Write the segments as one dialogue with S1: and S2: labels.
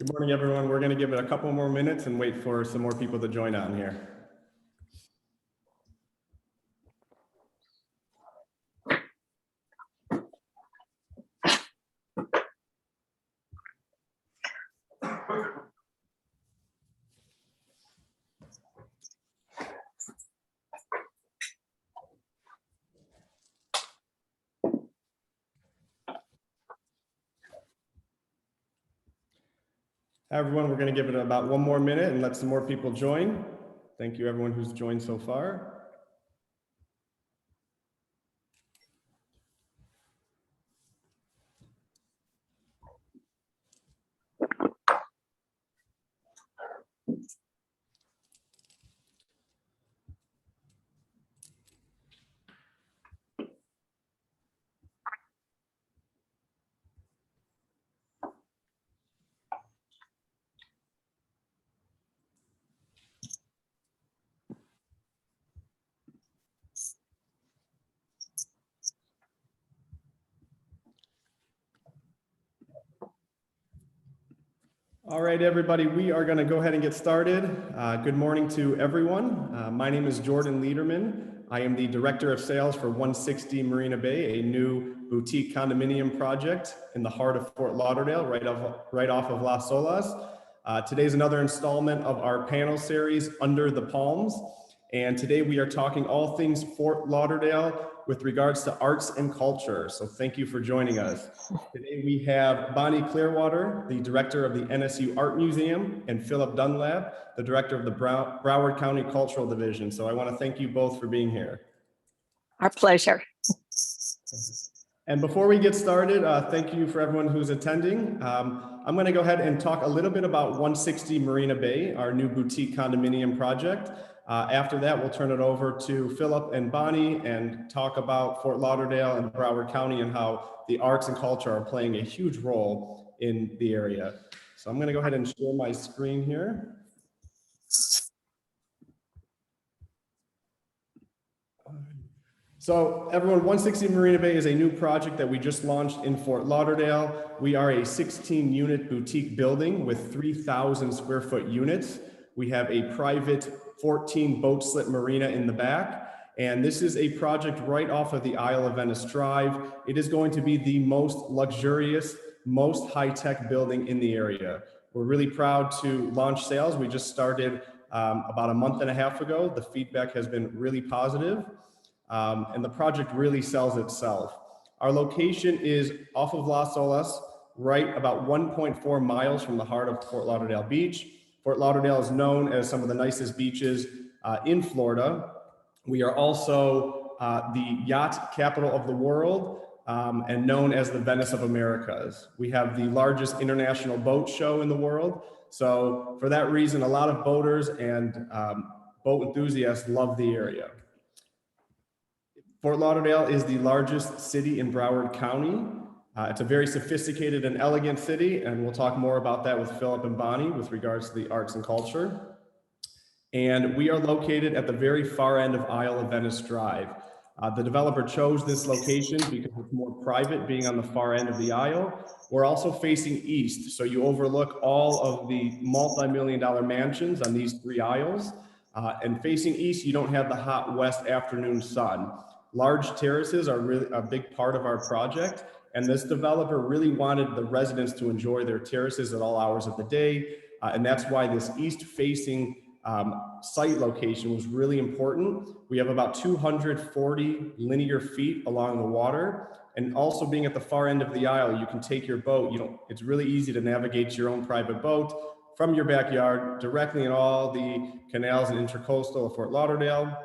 S1: Good morning, everyone. We're going to give it a couple more minutes and wait for some more people to join on here. Hi, everyone. We're going to give it about one more minute and let some more people join. Thank you, everyone who's joined so far. All right, everybody, we are going to go ahead and get started. Good morning to everyone. My name is Jordan Leaderman. I am the Director of Sales for 160 Marina Bay, a new boutique condominium project in the heart of Fort Lauderdale, right off of Las Olas. Today's another installment of our panel series, Under the Palms. And today we are talking all things Fort Lauderdale with regards to arts and culture. So thank you for joining us. Today we have Bonnie Clearwater, the director of the NSU Art Museum, and Phillip Dunlap, the director of the Broward County Cultural Division. So I want to thank you both for being here.
S2: Our pleasure.
S1: And before we get started, thank you for everyone who's attending. I'm going to go ahead and talk a little bit about 160 Marina Bay, our new boutique condominium project. After that, we'll turn it over to Phillip and Bonnie and talk about Fort Lauderdale and Broward County and how the arts and culture are playing a huge role in the area. So I'm going to go ahead and share my screen here. So everyone, 160 Marina Bay is a new project that we just launched in Fort Lauderdale. We are a 16-unit boutique building with 3,000 square foot units. We have a private 14 boat slip marina in the back. And this is a project right off of the Isle of Venice Drive. It is going to be the most luxurious, most high-tech building in the area. We're really proud to launch sales. We just started about a month and a half ago. The feedback has been really positive. And the project really sells itself. Our location is off of Las Olas, right about 1.4 miles from the heart of Fort Lauderdale Beach. Fort Lauderdale is known as some of the nicest beaches in Florida. We are also the yacht capital of the world and known as the Venice of Americas. We have the largest international boat show in the world. So for that reason, a lot of boaters and boat enthusiasts love the area. Fort Lauderdale is the largest city in Broward County. It's a very sophisticated and elegant city, and we'll talk more about that with Phillip and Bonnie with regards to the arts and culture. And we are located at the very far end of Isle of Venice Drive. The developer chose this location because it's more private, being on the far end of the aisle. We're also facing east, so you overlook all of the multi-million-dollar mansions on these three aisles. And facing east, you don't have the hot west afternoon sun. Large terraces are really a big part of our project, and this developer really wanted the residents to enjoy their terraces at all hours of the day, and that's why this east-facing site location was really important. We have about 240 linear feet along the water, and also being at the far end of the aisle, you can take your boat. It's really easy to navigate your own private boat from your backyard directly in all the canals and intercoastal of Fort Lauderdale.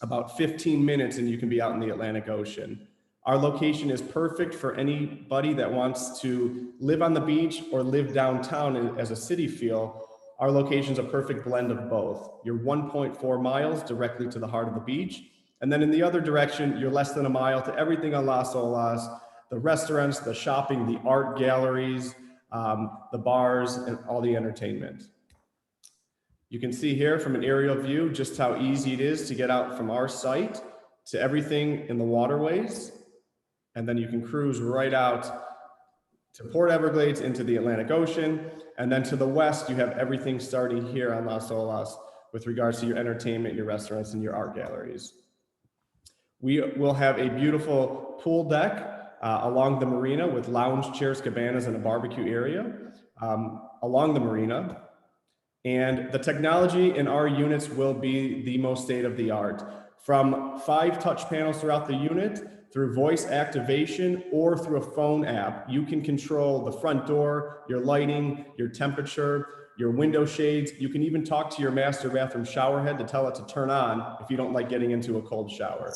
S1: About 15 minutes and you can be out in the Atlantic Ocean. Our location is perfect for anybody that wants to live on the beach or live downtown as a city feel. Our location is a perfect blend of both. You're 1.4 miles directly to the heart of the beach. And then in the other direction, you're less than a mile to everything on Las Olas, the restaurants, the shopping, the art galleries, the bars, and all the entertainment. You can see here from an aerial view just how easy it is to get out from our site to everything in the waterways. And then you can cruise right out to Port Everglades into the Atlantic Ocean. And then to the west, you have everything starting here on Las Olas with regards to your entertainment, your restaurants, and your art galleries. We will have a beautiful pool deck along the marina with lounge chairs, cabanas, and a barbecue area along the marina. And the technology in our units will be the most state-of-the-art. From 5 touch panels throughout the unit, through voice activation, or through a phone app, you can control the front door, your lighting, your temperature, your window shades. You can even talk to your master bathroom shower head to tell it to turn on if you don't like getting into a cold shower.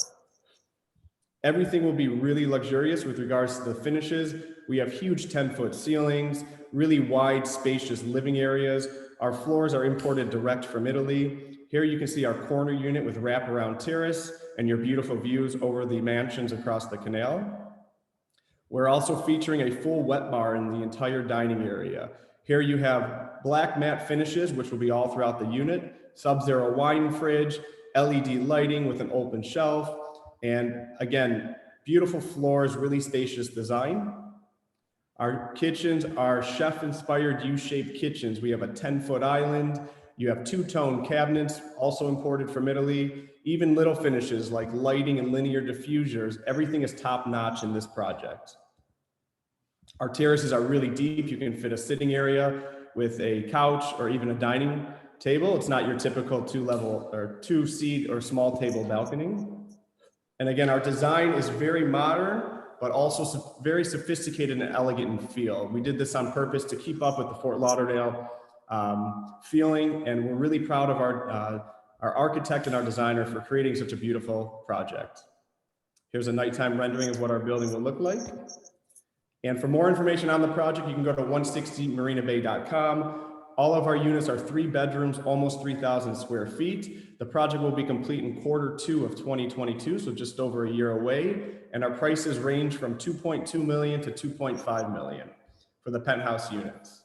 S1: Everything will be really luxurious with regards to the finishes. We have huge 10-foot ceilings, really wide, spacious living areas. Our floors are imported direct from Italy. Here you can see our corner unit with wraparound terrace and your beautiful views over the mansions across the canal. We're also featuring a full wet bar in the entire dining area. Here you have black matte finishes, which will be all throughout the unit, sub-zero wine fridge, LED lighting with an open shelf, and again, beautiful floors, really spacious design. Our kitchens are chef-inspired U-shaped kitchens. We have a 10-foot island. You have two-tone cabinets, also imported from Italy. Even little finishes like lighting and linear diffusers. Everything is top-notch in this project. Our terraces are really deep. You can fit a sitting area with a couch or even a dining table. It's not your typical two-level or two-seat or small table balcony. And again, our design is very modern, but also very sophisticated and elegant in feel. We did this on purpose to keep up with the Fort Lauderdale feeling, and we're really proud of our architect and our designer for creating such a beautiful project. Here's a nighttime rendering of what our building will look like. And for more information on the project, you can go to 160marinabay.com. All of our units are 3 bedrooms, almost 3,000 square feet. The project will be complete in Q2 of 2022, so just over a year away. And our prices range from $2.2 million to $2.5 million for the penthouse units.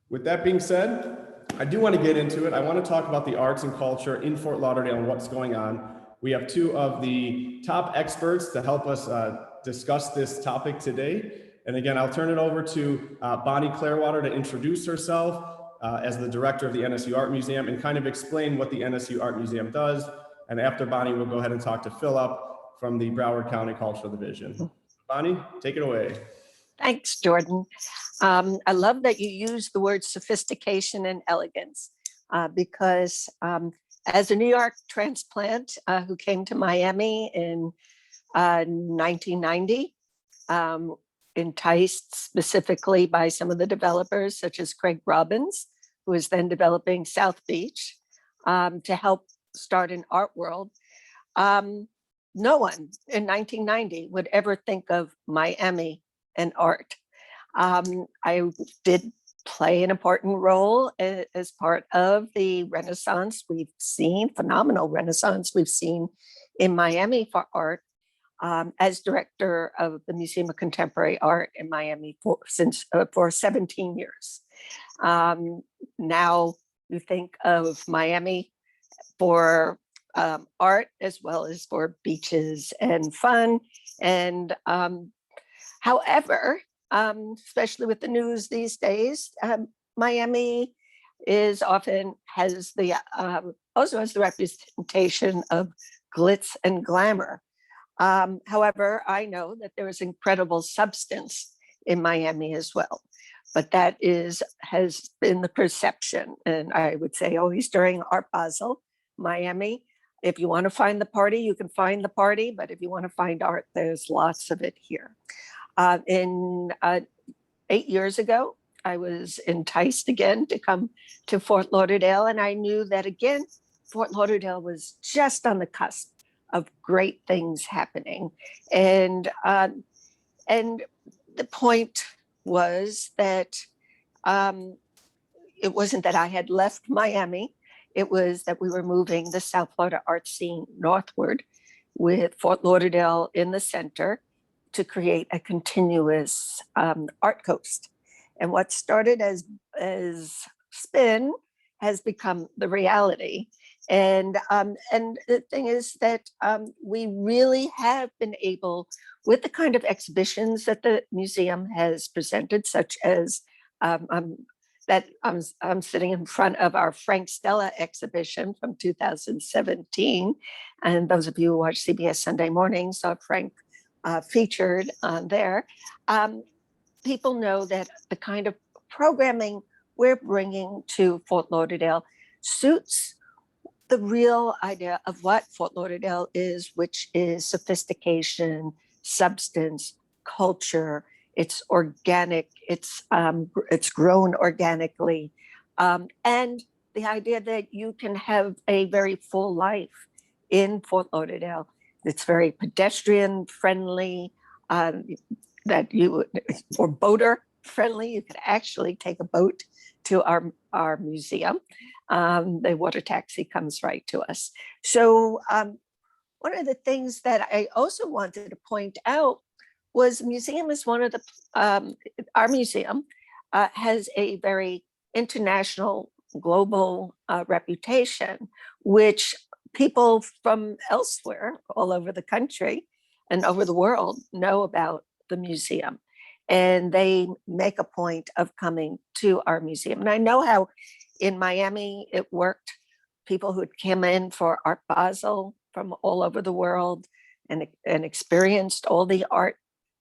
S1: With that being said, I do want to get into it. I want to talk about the arts and culture in Fort Lauderdale and what's going on. We have 2 of the top experts to help us discuss this topic today. And again, I'll turn it over to Bonnie Clearwater to introduce herself as the director of the NSU Art Museum and kind of explain what the NSU Art Museum does. And after Bonnie, we'll go ahead and talk to Phillip from the Broward County Cultural Division. Bonnie, take it away.
S2: Thanks, Jordan. I love that you use the word sophistication and elegance because as a New York transplant who came to Miami in 1990, enticed specifically by some of the developers such as Craig Robbins, who was then developing South Beach, to help start an art world. No one in 1990 would ever think of Miami and art. I did play an important role as part of the Renaissance we've seen, phenomenal Renaissance we've seen in Miami for art. As director of the Museum of Contemporary Art in Miami for 17 years. Now you think of Miami for art as well as for beaches and fun. And however, especially with the news these days, Miami is often has the also has the representation of glitz and glamour. However, I know that there is incredible substance in Miami as well, but that has been the perception. And I would say always during Art Basel, Miami, if you want to find the party, you can find the party, but if you want to find art, there's lots of it here. 8 years ago, I was enticed again to come to Fort Lauderdale, and I knew that again, Fort Lauderdale was just on the cusp of great things happening. And the point was that it wasn't that I had left Miami, it was that we were moving the South Florida art scene northward with Fort Lauderdale in the center to create a continuous art coast. And what started as spin has become the reality. And the thing is that we really have been able, with the kind of exhibitions that the museum has presented, such as I'm sitting in front of our Frank Stella exhibition from 2017. And those of you who watch CBS Sunday Morning saw Frank featured on there. People know that the kind of programming we're bringing to Fort Lauderdale suits the real idea of what Fort Lauderdale is, which is sophistication, substance, culture. It's organic. It's grown organically, and the idea that you can have a very full life in Fort Lauderdale. It's very pedestrian friendly. That you or boater friendly. You could actually take a boat to our museum. The water taxi comes right to us. So one of the things that I also wanted to point out was museum is one of the, our museum has a very international, global reputation, which people from elsewhere, all over the country and over the world, know about the museum. And they make a point of coming to our museum. And I know how in Miami it worked. People who came in for Art Basel from all over the world and experienced all the art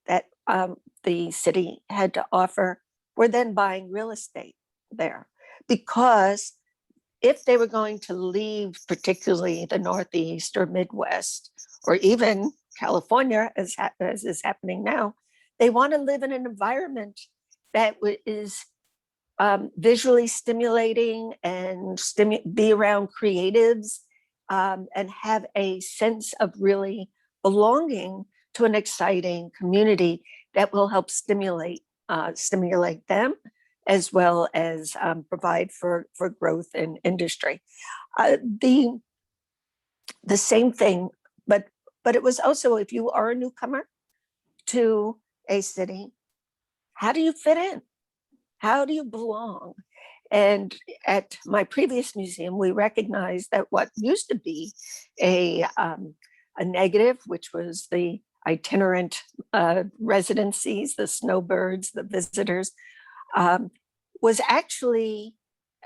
S2: that the city had to offer were then buying real estate there. Because if they were going to leave, particularly the Northeast or Midwest, or even California, as is happening now, they want to live in an environment that is visually stimulating and be around creatives and have a sense of really belonging to an exciting community that will help stimulate them, as well as provide for growth in industry. The same thing, but it was also, if you are a newcomer to a city, how do you fit in? How do you belong? And at my previous museum, we recognized that what used to be a negative, which was the itinerant residencies, the snowbirds, the visitors, was actually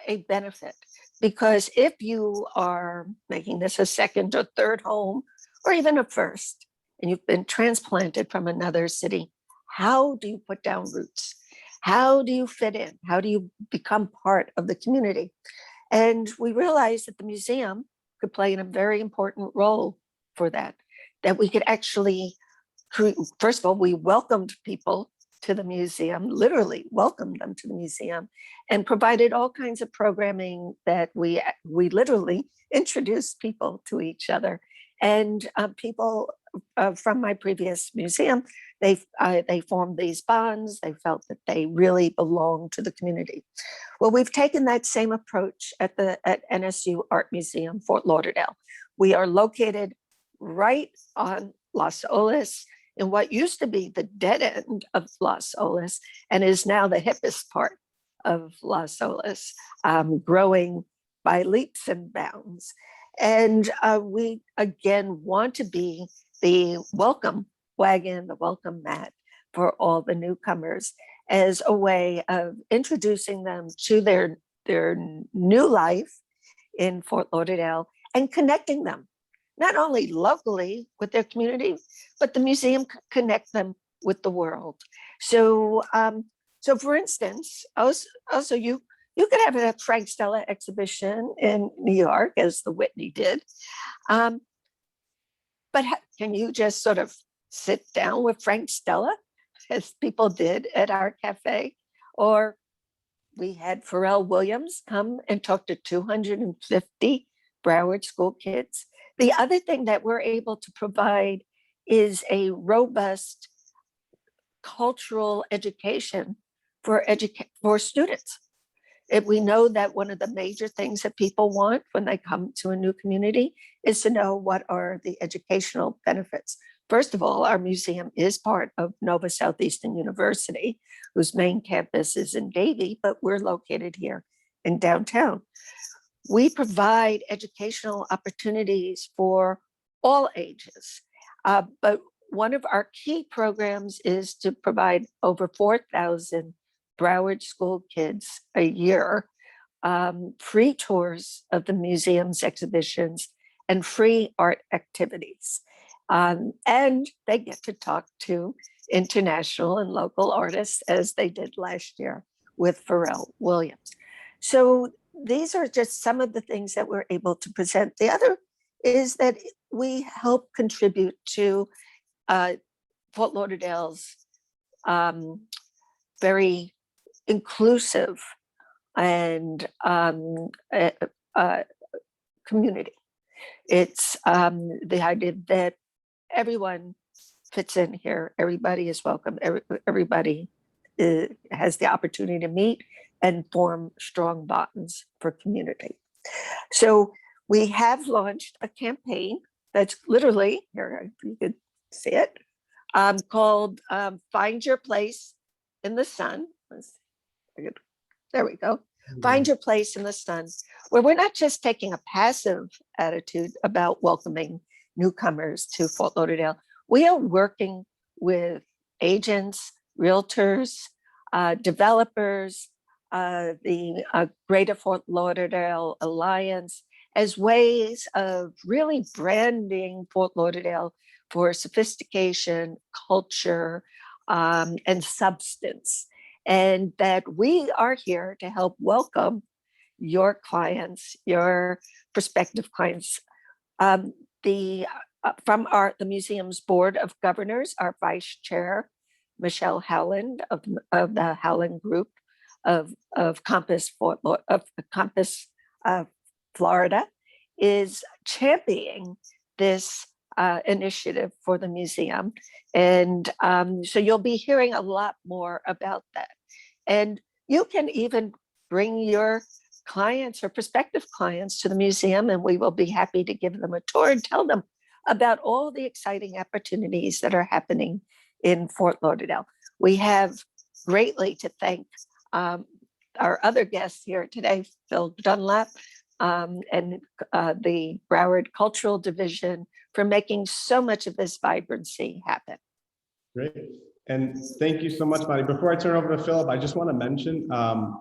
S2: a benefit. Because if you are making this a second or third home, or even a first, and you've been transplanted from another city, how do you put down roots? How do you fit in? How do you become part of the community? And we realized that the museum could play a very important role for that, that we could actually, first of all, we welcomed people to the museum, literally welcomed them to the museum, and provided all kinds of programming that we literally introduced people to each other. And people from my previous museum, they formed these bonds. They felt that they really belonged to the community. Well, we've taken that same approach at NSU Art Museum, Fort Lauderdale. We are located right on Las Olas, in what used to be the dead end of Las Olas and is now the hippest part of Las Olas, growing by leaps and bounds. And we, again, want to be the welcome wagon, the welcome mat for all the newcomers, as a way of introducing them to their new life in Fort Lauderdale and connecting them, not only locally with their community, but the museum connect them with the world. So, so for instance, also you could have a Frank Stella exhibition in New York, as the Whitney did. But can you just sort of sit down with Frank Stella, as people did at our cafe? Or we had Pharrell Williams come and talk to 250 Broward school kids. The other thing that we're able to provide is a robust cultural education for students. We know that one of the major things that people want when they come to a new community is to know what are the educational benefits. First of all, our museum is part of Nova Southeastern University, whose main campus is in Davie, but we're located here in downtown. We provide educational opportunities for all ages, but one of our key programs is to provide over 4,000 Broward school kids a year free tours of the museum's exhibitions and free art activities. And they get to talk to international and local artists, as they did last year with Pharrell Williams. So these are just some of the things that we're able to present. The other is that we help contribute to Fort Lauderdale's very inclusive and community. It's the idea that everyone fits in here, everybody is welcome, everybody has the opportunity to meet and form strong bonds for community. So we have launched a campaign that's literally, here you could see it, called Find Your Place in the Sun. There we go. Find Your Place in the Sun, where we're not just taking a passive attitude about welcoming newcomers to Fort Lauderdale. We are working with agents, realtors, developers, the Greater Fort Lauderdale Alliance, as ways of really branding Fort Lauderdale for sophistication, culture, and substance. And that we are here to help welcome your clients, your prospective clients. From the museum's board of governors, our vice chair, Michelle Howland of the Howland Group of Compass Florida, is championing this initiative for the museum. And so you'll be hearing a lot more about that. And you can even bring your clients or prospective clients to the museum, and we will be happy to give them a tour and tell them about all the exciting opportunities that are happening in Fort Lauderdale. We have greatly to thank our other guests here today, Phillip Dunlap, and the Broward Cultural Division, for making so much of this vibrancy happen.
S1: Great. And thank you so much, Bonnie. Before I turn over to Phillip, I just want to mention,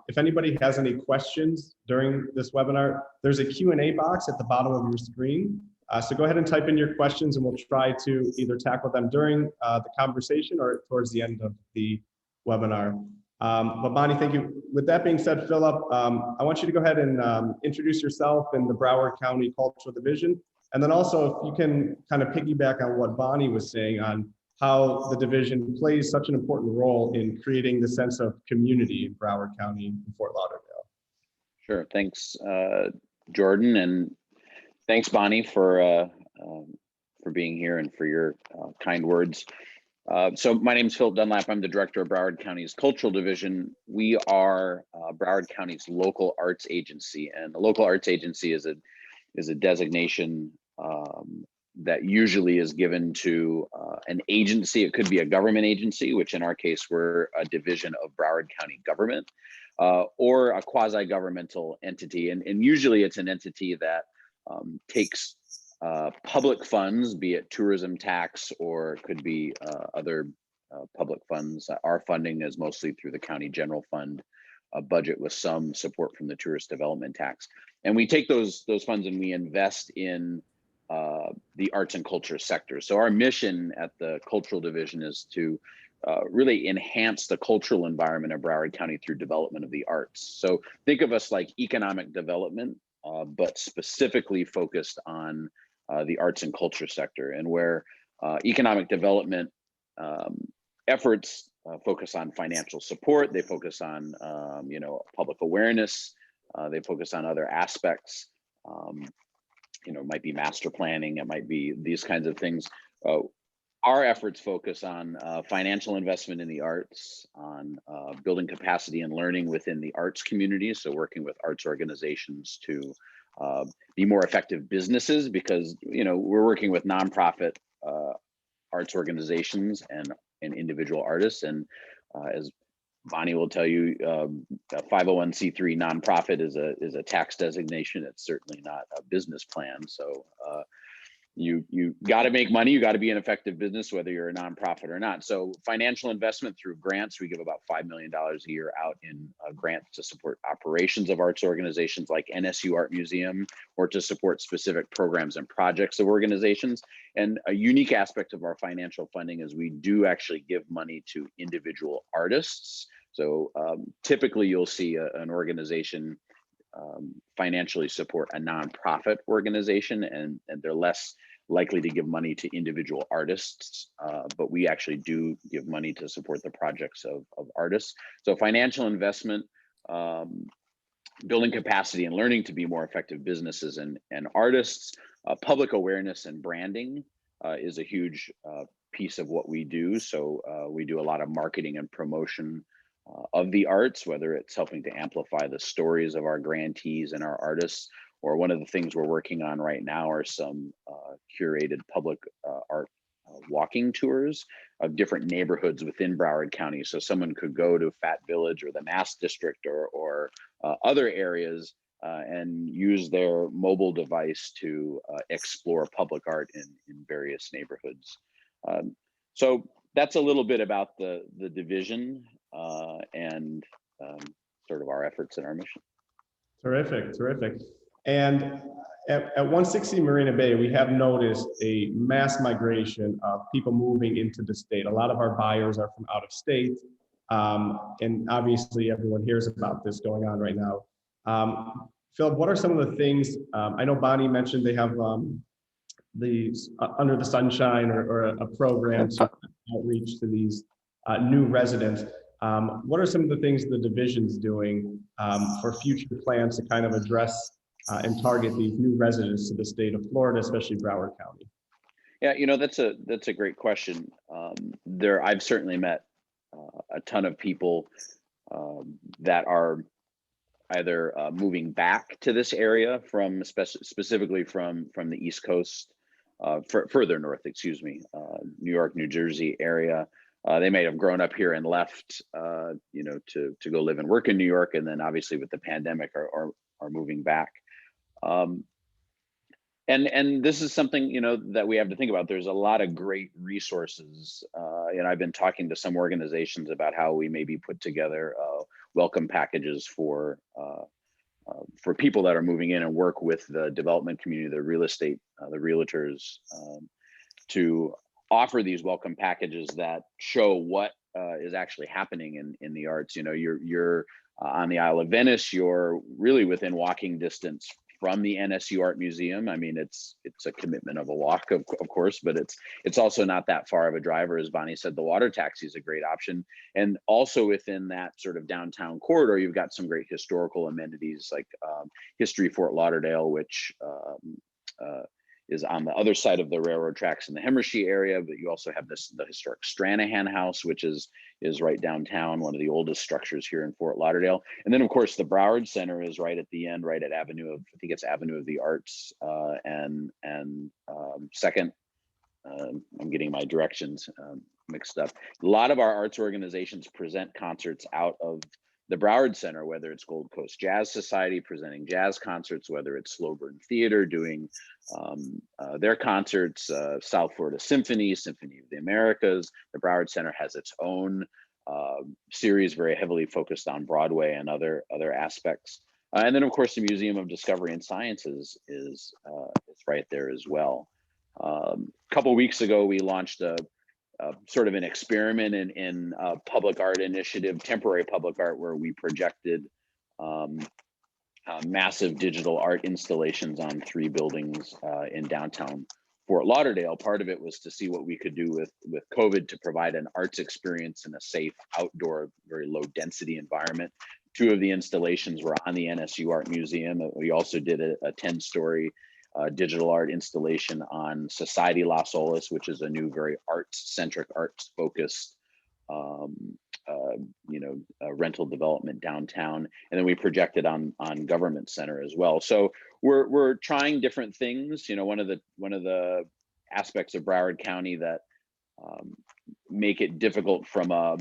S1: if anybody has any questions during this webinar, there's a Q&A box at the bottom of your screen. So go ahead and type in your questions and we'll try to either tackle them during the conversation or towards the end of the webinar. But Bonnie, thank you. With that being said, Phillip, I want you to go ahead and introduce yourself in the Broward County Cultural Division. And then also, if you can kind of piggyback on what Bonnie was saying on how the division plays such an important role in creating the sense of community in Broward County and Fort Lauderdale.
S3: Sure, thanks, Jordan, and thanks, Bonnie, for being here and for your kind words. So my name is Phillip Dunlap. I'm the director of Broward County's Cultural Division. We are Broward County's local arts agency, and the local arts agency is a designation that usually is given to an agency. It could be a government agency, which in our case, we're a division of Broward County government, or a quasi-governmental entity. And usually it's an entity that takes public funds, be it tourism tax, or it could be other public funds. Our funding is mostly through the county general fund budget with some support from the tourist development tax. And we take those funds and we invest in the arts and culture sector. So our mission at the Cultural Division is to really enhance the cultural environment of Broward County through development of the arts. So think of us like economic development, but specifically focused on the arts and culture sector, and where economic development efforts focus on financial support, they focus on public awareness, they focus on other aspects. It might be master planning, it might be these kinds of things. Our efforts focus on financial investment in the arts, on building capacity and learning within the arts community. So working with arts organizations to be more effective businesses, because we're working with nonprofit arts organizations and individual artists. And as Bonnie will tell you, a 501c3 nonprofit is a tax designation. It's certainly not a business plan. So you got to make money. You got to be an effective business, whether you're a nonprofit or not. So financial investment through grants, we give about $5 million a year out in grants to support operations of arts organizations like NSU Art Museum, or to support specific programs and projects of organizations. And a unique aspect of our financial funding is we do actually give money to individual artists. So typically you'll see an organization financially support a nonprofit organization, and they're less likely to give money to individual artists, but we actually do give money to support the projects of artists. So financial investment, building capacity and learning to be more effective businesses and artists, public awareness and branding is a huge piece of what we do. So we do a lot of marketing and promotion of the arts, whether it's helping to amplify the stories of our grantees and our artists, or one of the things we're working on right now are some curated public art walking tours of different neighborhoods within Broward County. So someone could go to Fat Village or the Mass District or other areas and use their mobile device to explore public art in various neighborhoods. So that's a little bit about the division and sort of our efforts and our mission.
S1: Terrific, terrific. And at 160 Marina Bay, we have noticed a mass migration of people moving into the state. A lot of our buyers are from out of state. And obviously everyone hears about this going on right now. Phil, what are some of the things, I know Bonnie mentioned they have the Under the Sunshine or a program to outreach to these new residents. What are some of the things the division's doing for future plans to kind of address and target these new residents to the state of Florida, especially Broward County?
S3: Yeah, you know, that's a great question. I've certainly met a ton of people that are either moving back to this area from specifically from the East Coast, further north, excuse me, New York, New Jersey area. They may have grown up here and left, you know, to go live and work in New York, and then obviously with the pandemic are moving back. And this is something, you know, that we have to think about. There's a lot of great resources, and I've been talking to some organizations about how we maybe put together welcome packages for people that are moving in and work with the development community, the real estate, the realtors, to offer these welcome packages that show what is actually happening in the arts. You know, you're on the Isle of Venice, you're really within walking distance from the NSU Art Museum. I mean, it's a commitment of a walk, of course, but it's also not that far of a drive. As Bonnie said, the water taxi is a great option. And also within that sort of downtown corridor, you've got some great historical amenities like History Fort Lauderdale, which is on the other side of the railroad tracks in the Hemmershey area, but you also have the historic Stranahan House, which is right downtown, one of the oldest structures here in Fort Lauderdale. And then of course the Broward Center is right at the end, right at Avenue of the Arts and Second. I'm getting my directions mixed up. A lot of our arts organizations present concerts out of the Broward Center, whether it's Gold Coast Jazz Society presenting jazz concerts, whether it's Slow Burn Theater doing their concerts, South Florida Symphony of the Americas. The Broward Center has its own series, very heavily focused on Broadway and other aspects. And then, of course, the Museum of Discovery and Sciences is right there as well. A couple weeks ago, we launched a sort of an experiment in public art initiative, temporary public art, where we projected massive digital art installations on 3 buildings in downtown Fort Lauderdale. Part of it was to see what we could do with COVID to provide an arts experience in a safe, outdoor, very low density environment. 2 of the installations were on the NSU Art Museum. We also did a 10-story digital art installation on Society Las Olas, which is a new, very arts-centric, arts-focused, rental development downtown. And then we projected on Government Center as well. So we're trying different things. You know, one of the aspects of Broward County that make it difficult from a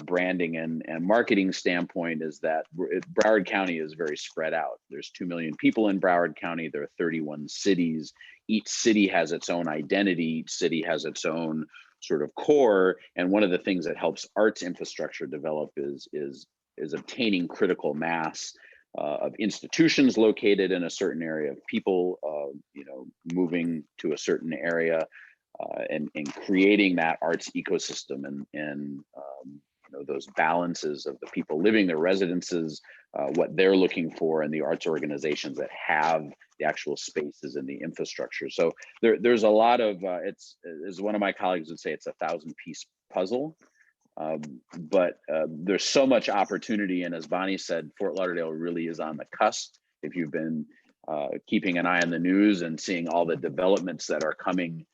S3: branding and marketing standpoint is that Broward County is very spread out. There's 2 million people in Broward County. There are 31 cities. Each city has its own identity. Each city has its own sort of core. And one of the things that helps arts infrastructure develop is obtaining critical mass of institutions located in a certain area, of people, moving to a certain area, and creating that arts ecosystem and those balances of the people living their residences, what they're looking for, and the arts organizations that have the actual spaces and the infrastructure. So there's a lot of, it's, as one of my colleagues would say, it's a 1,000-piece puzzle. But there's so much opportunity, and as Bonnie said, Fort Lauderdale really is on the cusp. If you've been keeping an eye on the news and seeing all the developments that are coming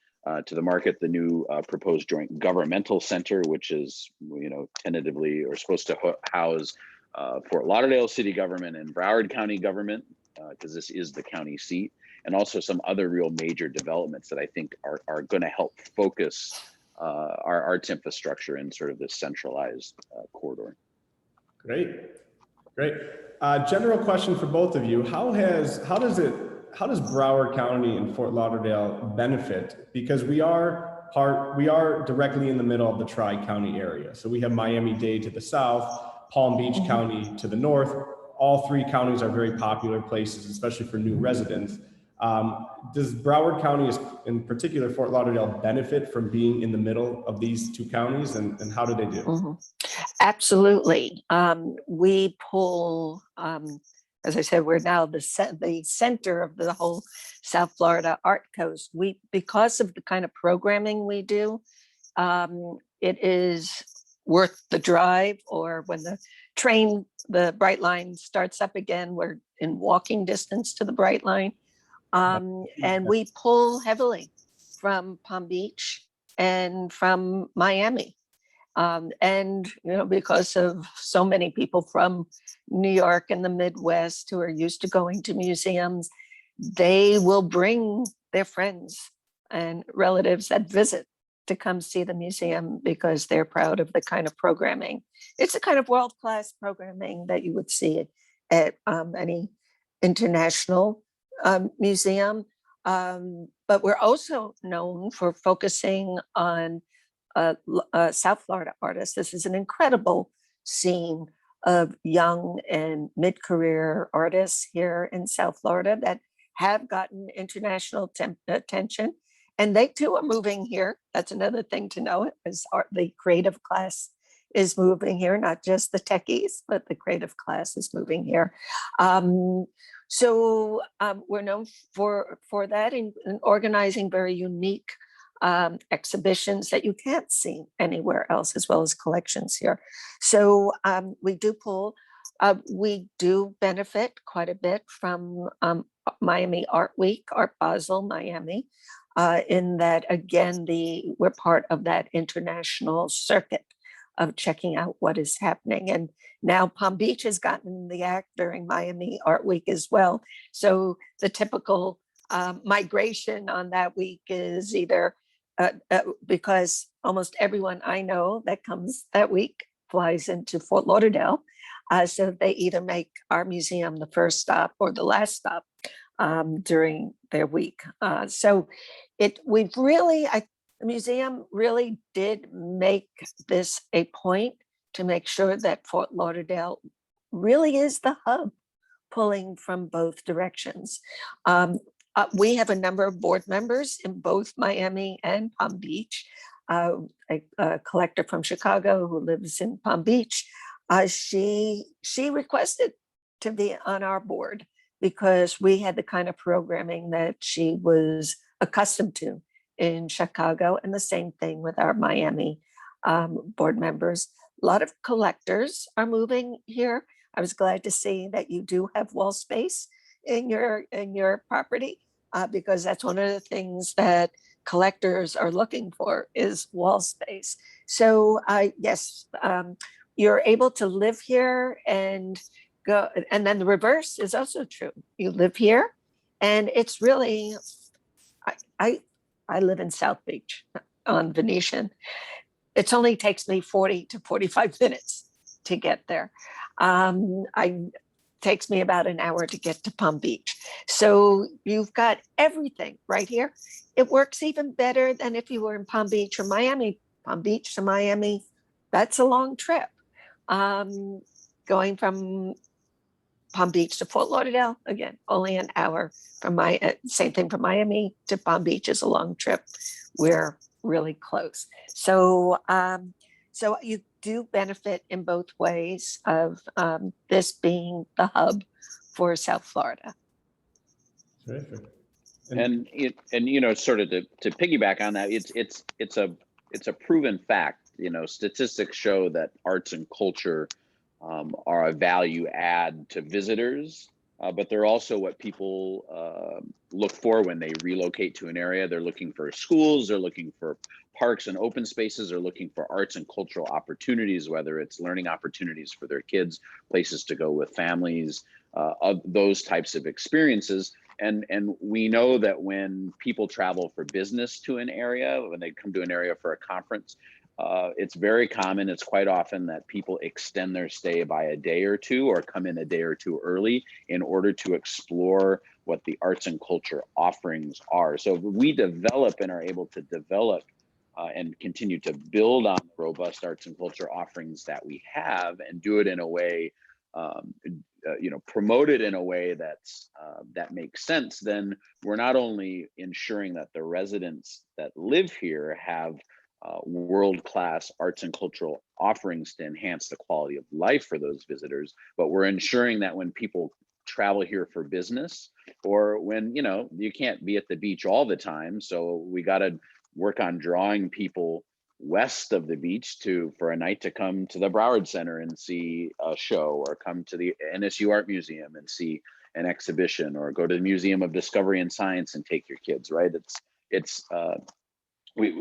S3: to the market, the new proposed joint governmental center, which is, tentatively or supposed to house Fort Lauderdale city government and Broward County government, because this is the county seat, and also some other real major developments that I think are going to help focus our arts infrastructure in sort of this centralized corridor.
S1: Great. General question for both of you: How does Broward County and Fort Lauderdale benefit? Because we are directly in the middle of the Tri-County area. So we have Miami-Dade to the south, Palm Beach County to the north. All three counties are very popular places, especially for new residents. Does Broward County, in particular Fort Lauderdale, benefit from being in the middle of these two counties, and how do they do?
S2: Absolutely. We pull, as I said, we're now the center of the whole South Florida art coast. Because of the kind of programming we do, it is worth the drive, or when the Bright Line starts up again, we're in walking distance to the Bright Line. And we pull heavily from Palm Beach and from Miami. And, because of so many people from New York and the Midwest who are used to going to museums, they will bring their friends and relatives that visit to come see the museum because they're proud of the kind of programming. It's a kind of world-class programming that you would see at any international museum. But we're also known for focusing on South Florida artists. This is an incredible scene of young and mid-career artists here in South Florida that have gotten international attention, and they too are moving here. That's another thing to know, is the creative class is moving here, not just the techies, but the creative class is moving here. So we're known for that, and organizing very unique exhibitions that you can't see anywhere else, as well as collections here. So we do benefit quite a bit from Miami Art Week, Art Basel, Miami, in that, again, we're part of that international circuit of checking out what is happening. And now Palm Beach has gotten the act during Miami Art Week as well. So the typical migration on that week is either because almost everyone I know that comes that week flies into Fort Lauderdale. So they either make our museum the first stop or the last stop during their week. So the museum really did make this a point to make sure that Fort Lauderdale really is the hub, pulling from both directions. We have a number of board members in both Miami and Palm Beach. A collector from Chicago who lives in Palm Beach, she requested to be on our board because we had the kind of programming that she was accustomed to in Chicago, and the same thing with our Miami board members. A lot of collectors are moving here. I was glad to see that you do have wall space in your property, because that's one of the things that collectors are looking for, is wall space. So yes, you're able to live here and go, and then the reverse is also true. You live here, and it's really, I live in South Beach on Venetian. It only takes me 40 to 45 minutes to get there. Takes me about an hour to get to Palm Beach. So you've got everything right here. It works even better than if you were in Palm Beach or Miami. Palm Beach to Miami, that's a long trip. Going from Palm Beach to Fort Lauderdale, again, only an hour. Same thing from Miami to Palm Beach is a long trip. We're really close. So you do benefit in both ways of this being the hub for South Florida.
S1: Terrific.
S3: And sort of to piggyback on that, it's a proven fact. Statistics show that arts and culture are a value add to visitors, but they're also what people look for when they relocate to an area. They're looking for schools, they're looking for parks and open spaces, they're looking for arts and cultural opportunities, whether it's learning opportunities for their kids, places to go with families, of those types of experiences. And we know that when people travel for business to an area, when they come to an area for a conference, it's very common, it's quite often that people extend their stay by a day or two or come in a day or two early in order to explore what the arts and culture offerings are. So we develop and are able to develop and continue to build on the robust arts and culture offerings that we have and do it in a way, promote it in a way that makes sense, then we're not only ensuring that the residents that live here have world-class arts and cultural offerings to enhance the quality of life for those visitors, but we're ensuring that when people travel here for business, or when you can't be at the beach all the time, so we got to work on drawing people west of the beach for a night to come to the Broward Center and see a show, or come to the NSU Art Museum and see an exhibition, or go to the Museum of Discovery and Science and take your kids, right?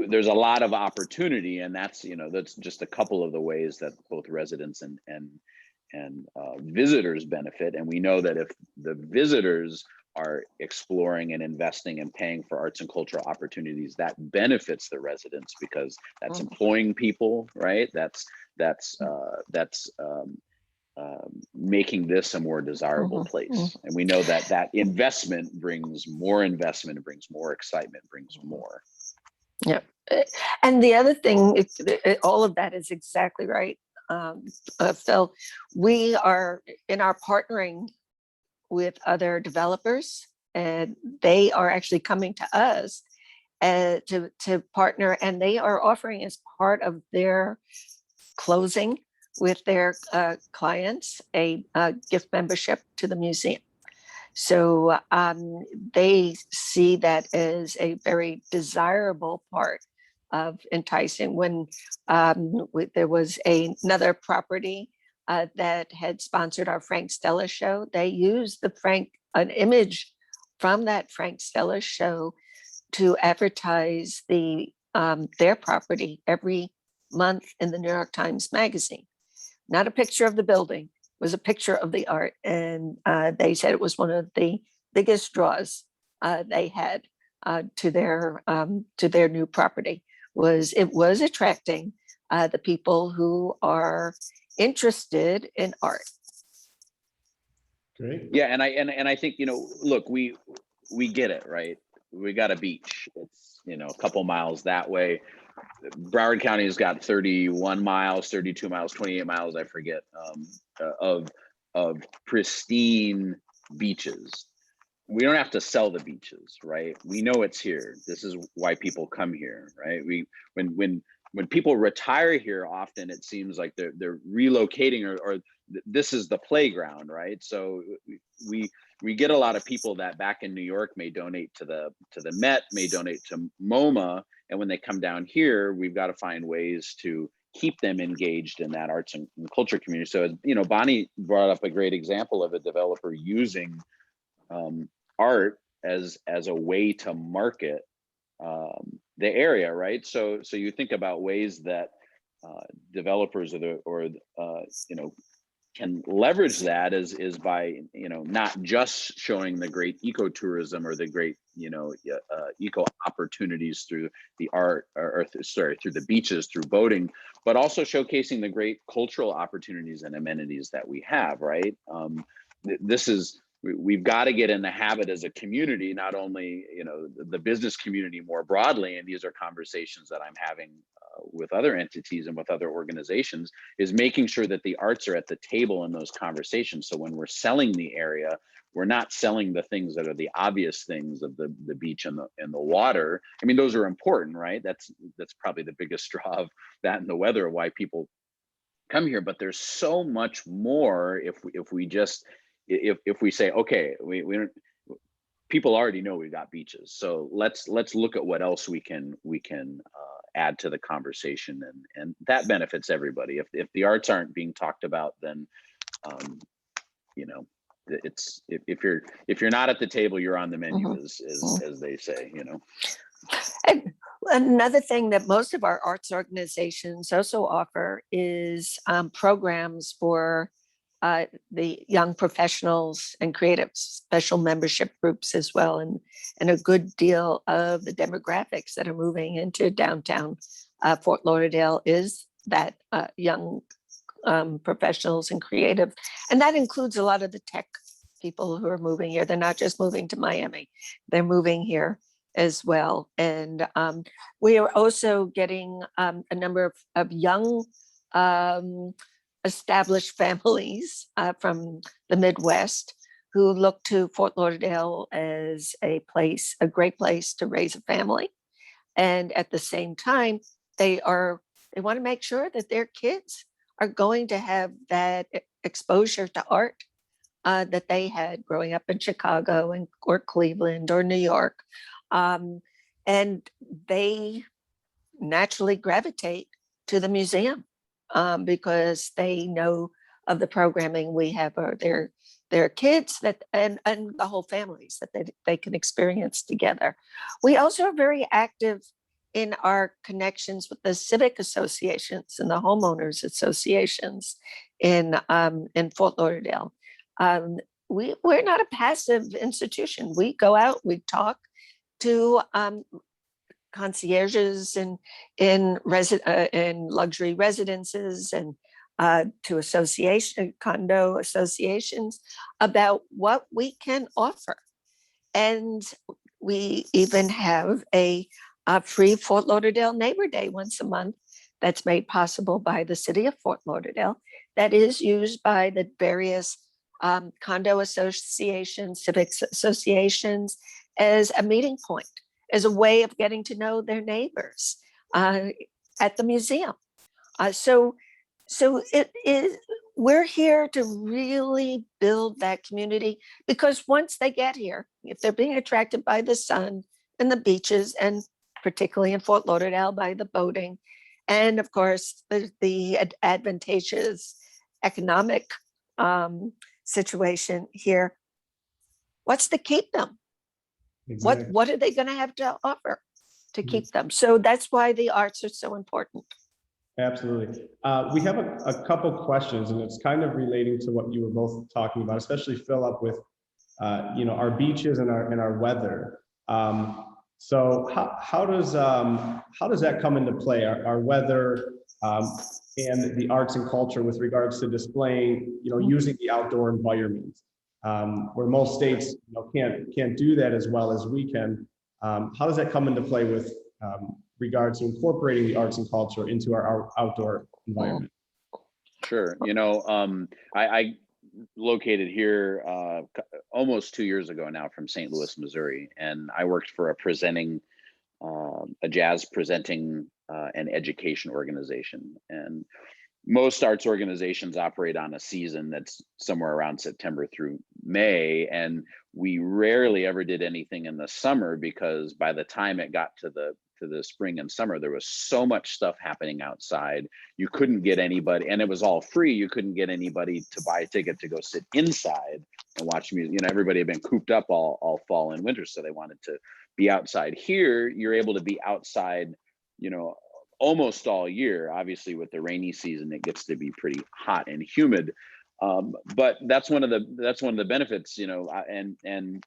S3: There's a lot of opportunity, and that's just a couple of the ways that both residents and visitors benefit. And we know that if the visitors are exploring and investing and paying for arts and cultural opportunities, that benefits the residents, because that's employing people, right? That's making this a more desirable place. And we know that investment brings more investment, it brings more excitement, brings more.
S2: Yeah. And the other thing, all of that is exactly right. Phil, we are in our partnering with other developers, and they are actually coming to us to partner, and they are offering as part of their closing with their clients a gift membership to the museum. So they see that as a very desirable part of enticing. When there was another property that had sponsored our Frank Stella show, they used an image from that Frank Stella show to advertise their property every month in the New York Times Magazine. Not a picture of the building, was a picture of the art, and they said it was one of the biggest draws they had to their new property. It was attracting the people who are interested in art.
S1: Great.
S3: Yeah, and I think look, we get it, right? We got a beach. It's a couple miles that way. Broward County has got 31 miles, 32 miles, 28 miles, I forget, of pristine beaches. We don't have to sell the beaches, right? We know it's here. This is why people come here, right? When people retire here, often it seems like they're relocating, or this is the playground, right? So we get a lot of people that back in New York may donate to the Met, may donate to MoMA, and when they come down here, we've got to find ways to keep them engaged in that arts and culture community. So Bonnie brought up a great example of a developer using art as a way to market the area, right? So you think about ways that developers or can leverage that is by, not just showing the great ecotourism or the great, eco opportunities through the art, through the beaches, through boating, but also showcasing the great cultural opportunities and amenities that we have, right? We've got to get in the habit as a community, not only, the business community more broadly, and these are conversations that I'm having with other entities and with other organizations, is making sure that the arts are at the table in those conversations. So when we're selling the area, we're not selling the things that are the obvious things of the beach and the water. I mean, those are important, right? That's probably the biggest draw of that and the weather, why people come here. But there's so much more if we say, okay, we don't, people already know we've got beaches, so let's look at what else we can add to the conversation, and that benefits everybody. If the arts aren't being talked about, then it's if you're not at the table, you're on the menu, as they say.
S2: And another thing that most of our arts organizations also offer is programs for the young professionals and creatives, special membership groups as well, and a good deal of the demographics that are moving into downtown Fort Lauderdale is that young professionals and creative, and that includes a lot of the tech people who are moving here. They're not just moving to Miami, they're moving here as well. And we are also getting a number of young established families from the Midwest who look to Fort Lauderdale as a great place to raise a family. And at the same time, they want to make sure that their kids are going to have that exposure to art that they had growing up in Chicago or Cleveland or New York. And they naturally gravitate to the museum because they know of the programming we have, or their kids and the whole families that they can experience together. We also are very active in our connections with the civic associations and the homeowners associations in Fort Lauderdale. We're not a passive institution. We go out, we talk to concierges in luxury residences and to condo associations about what we can offer. And we even have a free Fort Lauderdale Neighbor Day once a month that's made possible by the city of Fort Lauderdale, that is used by the various condo associations, civic associations, as a meeting point, as a way of getting to know their neighbors at the museum. So it is, we're here to really build that community, because once they get here, if they're being attracted by the sun and the beaches, and particularly in Fort Lauderdale by the boating, and of course the advantageous economic situation here, what's to keep them?
S1: Exactly.
S2: What are they going to have to offer to keep them? So that's why the arts are so important.
S1: Absolutely. We have a couple questions, and it's kind of relating to what you were both talking about, especially Phillip, with our beaches and our weather. So how does that come into play? Our weather and the arts and culture with regards to displaying, using the outdoor environment, where most states can't do that as well as we can. How does that come into play with regards to incorporating the arts and culture into our outdoor environment?
S3: Sure. I located here almost 2 years ago now from St. Louis, Missouri, and I worked for a jazz presenting and education organization. And most arts organizations operate on a season that's somewhere around September through May, and we rarely ever did anything in the summer, because by the time it got to the spring and summer, there was so much stuff happening outside. You couldn't get anybody, and it was all free. You couldn't get anybody to buy a ticket to go sit inside and watch music. Everybody had been cooped up all fall and winter, so they wanted to be outside. Here, you're able to be outside, almost all year. Obviously, with the rainy season, it gets to be pretty hot and humid. But that's one of the benefits, you know, and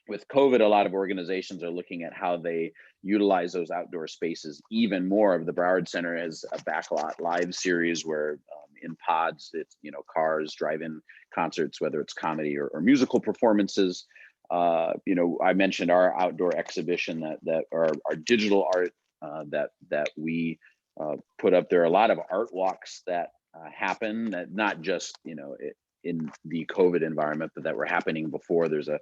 S3: with COVID, a lot of organizations are looking at how they utilize those outdoor spaces even more. The Broward Center has a Backlot Live series where in pods, it's, you know, cars, drive-in concerts, whether it's comedy or musical performances. You know, I mentioned our outdoor exhibition that our digital art that we put up. There are a lot of art walks that happen, that not just, you know, in the COVID environment, but that were happening before. There's a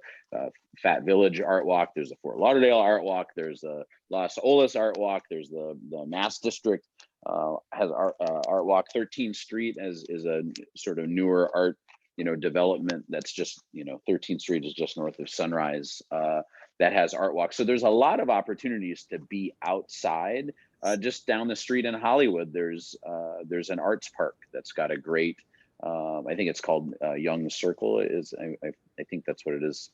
S3: Fat Village art walk, there's a Fort Lauderdale art walk, there's a Los Olas art walk, there's the Mass District has art walk. 13th Street is a sort of newer art, you know, development that's just, you know, 13th Street is just north of Sunrise, that has art walk. So there's a lot of opportunities to be outside. Just down the street in Hollywood, there's an arts park that's got a great, I think it's called Young Circle. I think that's what it is.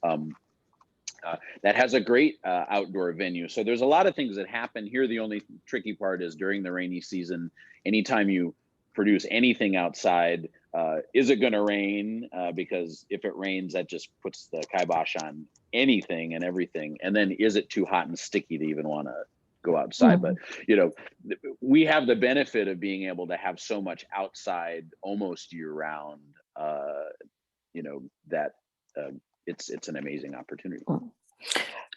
S3: That has a great outdoor venue. So there's a lot of things that happen here. The only tricky part is during the rainy season, anytime you produce anything outside, is it going to rain? Because if it rains, that just puts the kibosh on anything and everything. And then is it too hot and sticky to even want to go outside? But, you know, we have the benefit of being able to have so much outside almost year round, you know, that it's an amazing opportunity.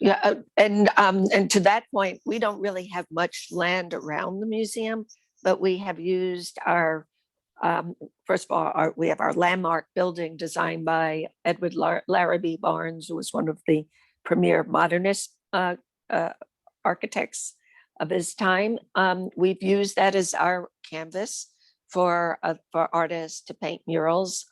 S2: Yeah, and to that point, we don't really have much land around the museum, but we have used our, first of all, we have our landmark building designed by Edward Larrabee Barnes, who was one of the premier modernist architects of his time. We've used that as our canvas for artists to paint murals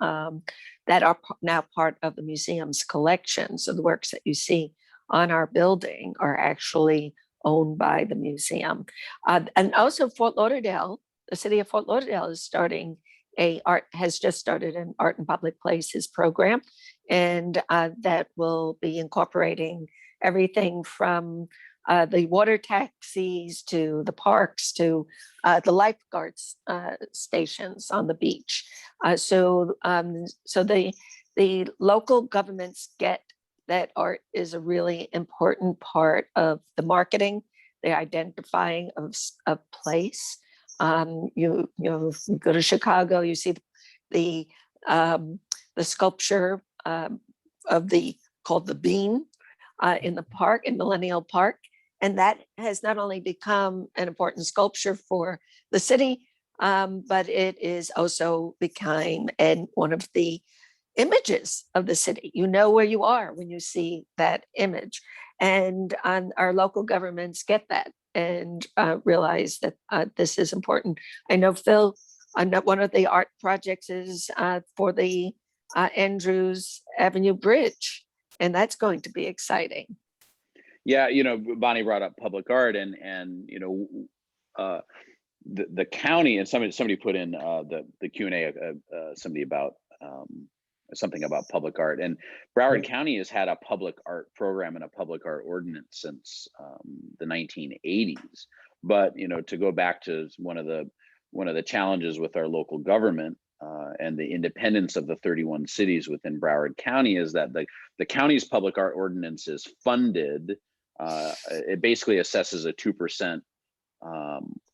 S2: that are now part of the museum's collection. So the works that you see on our building are actually owned by the museum. And also Fort Lauderdale, the city of Fort Lauderdale has just started an art in public places program, and that will be incorporating everything from the water taxis to the parks to the lifeguards stations on the beach. So the local governments get that art is a really important part of the marketing, the identifying of place. You go to Chicago, you see the sculpture called the Bean in the park, in Millennial Park. And that has not only become an important sculpture for the city, but it is also become one of the images of the city. You know where you are when you see that image. And our local governments get that and realize that this is important. I know, Phil, one of the art projects is for the Andrews Avenue Bridge, and that's going to be exciting.
S3: Yeah, you know, Bonnie brought up public art, and you know, the county, and somebody put in the Q&A, somebody about something about public art, and Broward County has had a public art program and a public art ordinance since the 1980s. But you know, to go back to one of the challenges with our local government and the independence of the 31 cities within Broward County is that the county's public art ordinance is funded. It basically assesses a 2%.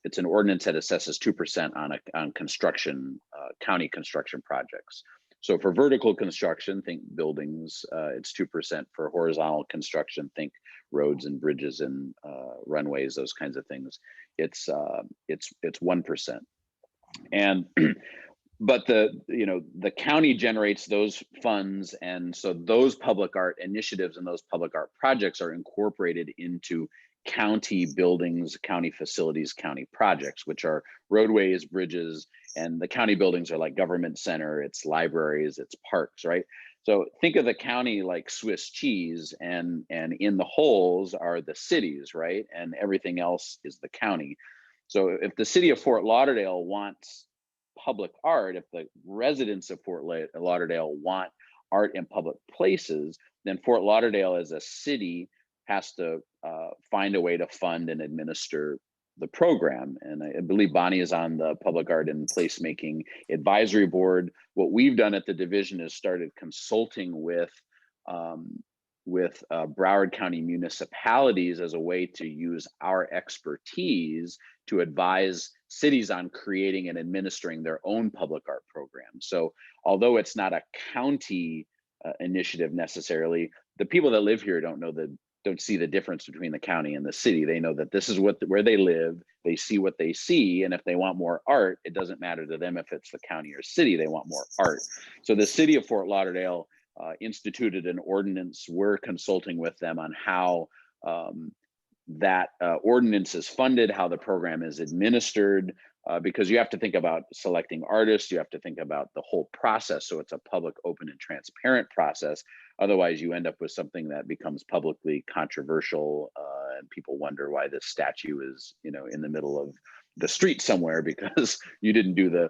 S3: It's an ordinance that assesses 2% on construction, county construction projects. So for vertical construction, think buildings, it's 2%. For horizontal construction, think roads and bridges and runways, those kinds of things. It's 1%. And but the county generates those funds, and so those public art initiatives and those public art projects are incorporated into county buildings, county facilities, county projects, which are roadways, bridges, and the county buildings are like government center, it's libraries, it's parks, right? So think of the county like Swiss cheese, and in the holes are the cities, right? And everything else is the county. So if the city of Fort Lauderdale wants public art, if the residents of Fort Lauderdale want art in public places, then Fort Lauderdale as a city has to find a way to fund and administer the program. And I believe Bonnie is on the Public Art and Placemaking Advisory Board. What we've done at the division is started consulting with Broward County municipalities as a way to use our expertise to advise cities on creating and administering their own public art programs. So although it's not a county initiative necessarily, the people that live here don't see the difference between the county and the city. They know that this is where they live. They see what they see, and if they want more art, it doesn't matter to them if it's the county or city. They want more art. So the city of Fort Lauderdale instituted an ordinance. We're consulting with them on how that ordinance is funded, how the program is administered, because you have to think about selecting artists, you have to think about the whole process, so it's a public, open, and transparent process. Otherwise, you end up with something that becomes publicly controversial, and people wonder why this statue is, in the middle of the street somewhere because you didn't do the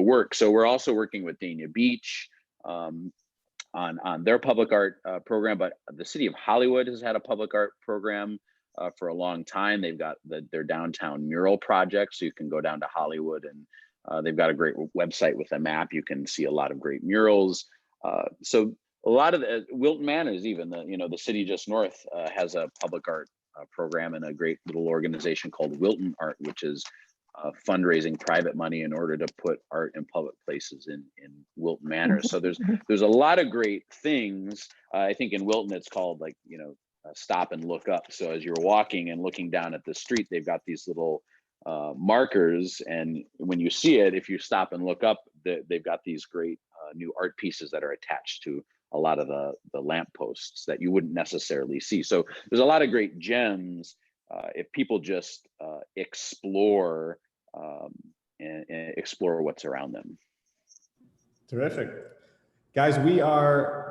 S3: work. So we're also working with Dania Beach on their public art program, but the city of Hollywood has had a public art program for a long time. They've got their downtown mural project, so you can go down to Hollywood, and they've got a great website with a map. You can see a lot of great murals. So a lot of Wilton Manors, even the city just north has a public art program, and a great little organization called Wilton Art, which is fundraising private money in order to put art in public places in Wilton Manors. So there's a lot of great things. I think in Wilton it's called stop and look up. So as you're walking and looking down at the street, they've got these little markers, and when you see it, if you stop and look up, they've got these great new art pieces that are attached to a lot of the lampposts that you wouldn't necessarily see. So there's a lot of great gems if people just explore and explore what's around them.
S1: Terrific. Guys, the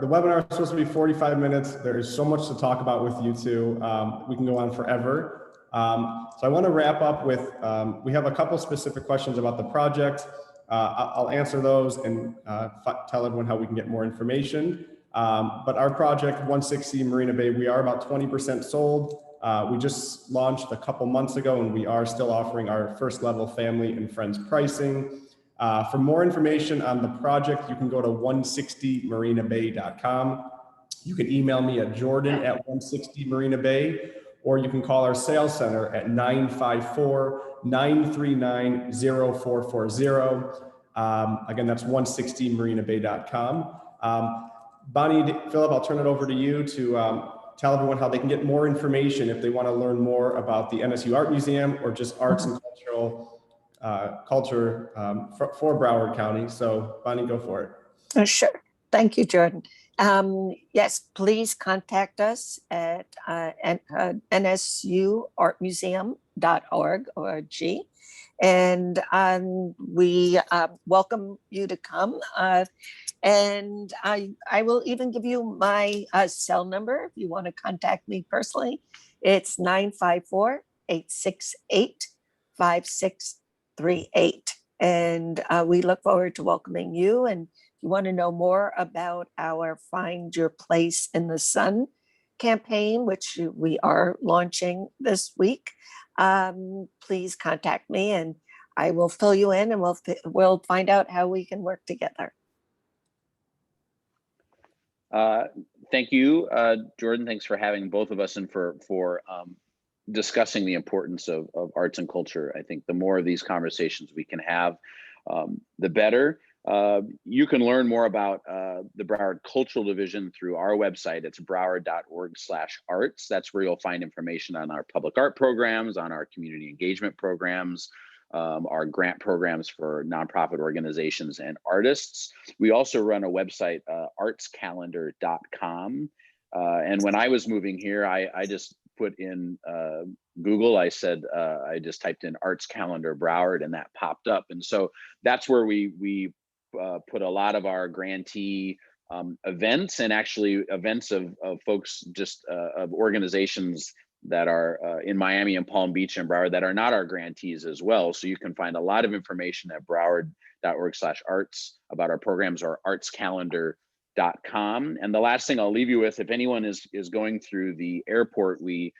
S1: webinar is supposed to be 45 minutes. There is so much to talk about with you two. We can go on forever. So I want to wrap up with, we have a couple specific questions about the project. I'll answer those and tell everyone how we can get more information. But our project, 160 Marina Bay, we are about 20% sold. We just launched a couple months ago, and we are still offering our first level family and friends pricing. For more information on the project, you can go to 160marinabay.com. You can email me at jordan@160marinabay, or you can call our sales center at 954-939-0440. Again, that's 160marinabay.com. Bonnie, Phillip, I'll turn it over to you to tell everyone how they can get more information if they want to learn more about the NSU Art Museum or just arts and culture for Broward County. So Bonnie, go for it.
S2: Sure. Thank you, Jordan. Yes, please contact us at nsuartmuseum.org. And we welcome you to come. And I will even give you my cell number if you want to contact me personally. It's 954-868-5638. And we look forward to welcoming you. And if you want to know more about our Find Your Place in the Sun campaign, which we are launching this week, please contact me and I will fill you in, and we'll find out how we can work together.
S3: Thank you, Jordan. Thanks for having both of us and for discussing the importance of arts and culture. I think the more of these conversations we can have, the better. You can learn more about the Broward Cultural Division through our website. It's broward.org/arts. That's where you'll find information on our public art programs, on our community engagement programs, our grant programs for nonprofit organizations and artists. We also run a website, artscalendar.com. And when I was moving here, I just put in Google, I just typed in Arts Calendar Broward, and that popped up. And so that's where we put a lot of our grantee events, and actually events of folks, just of organizations that are in Miami and Palm Beach and Broward that are not our grantees as well. So you can find a lot of information at broward.org/arts about our programs, or artscalendar.com. And the last thing I'll leave you with, if anyone is going through the airport, we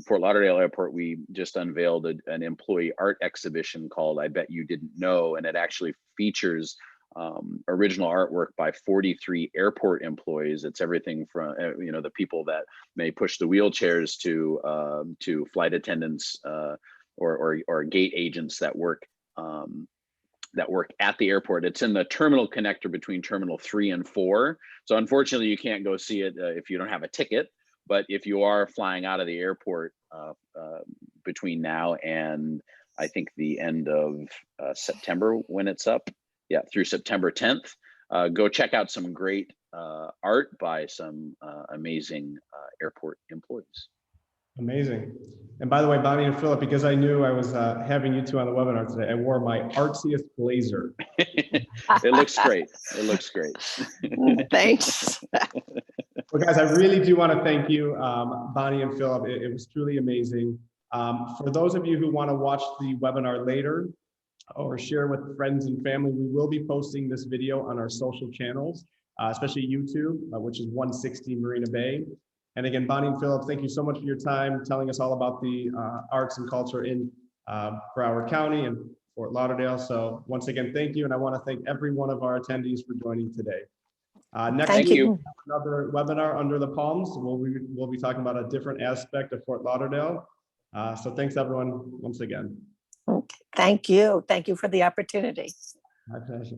S3: Fort Lauderdale Airport, we just unveiled an employee art exhibition called I Bet You Didn't Know, and it actually features original artwork by 43 airport employees. It's everything from the people that may push the wheelchairs to flight attendants or gate agents that work at the airport. It's in the terminal connector between Terminal 3 and 4. So unfortunately, you can't go see it if you don't have a ticket. But if you are flying out of the airport between now and I think the end of September when it's up, through September 10th, go check out some great art by some amazing airport employees.
S1: Amazing. And by the way, Bonnie and Phillip, because I knew I was having you two on the webinar today, I wore my artsiest blazer.
S3: It looks great. It looks great.
S2: Thanks.
S1: Well, guys, I really do want to thank you, Bonnie and Phillip. It was truly amazing. For those of you who want to watch the webinar later or share with friends and family, we will be posting this video on our social channels, especially YouTube, which is 160 Marina Bay. And again, Bonnie and Phillip, thank you so much for your time telling us all about the arts and culture in Broward County and Fort Lauderdale. So once again, thank you. And I want to thank every one of our attendees for joining today. Next
S2: Thank
S1: week,
S2: you.
S1: another webinar under the palms. We'll be talking about a different aspect of Fort Lauderdale. So thanks everyone once again.
S2: Okay. Thank you. Thank you for the opportunity.
S1: My pleasure.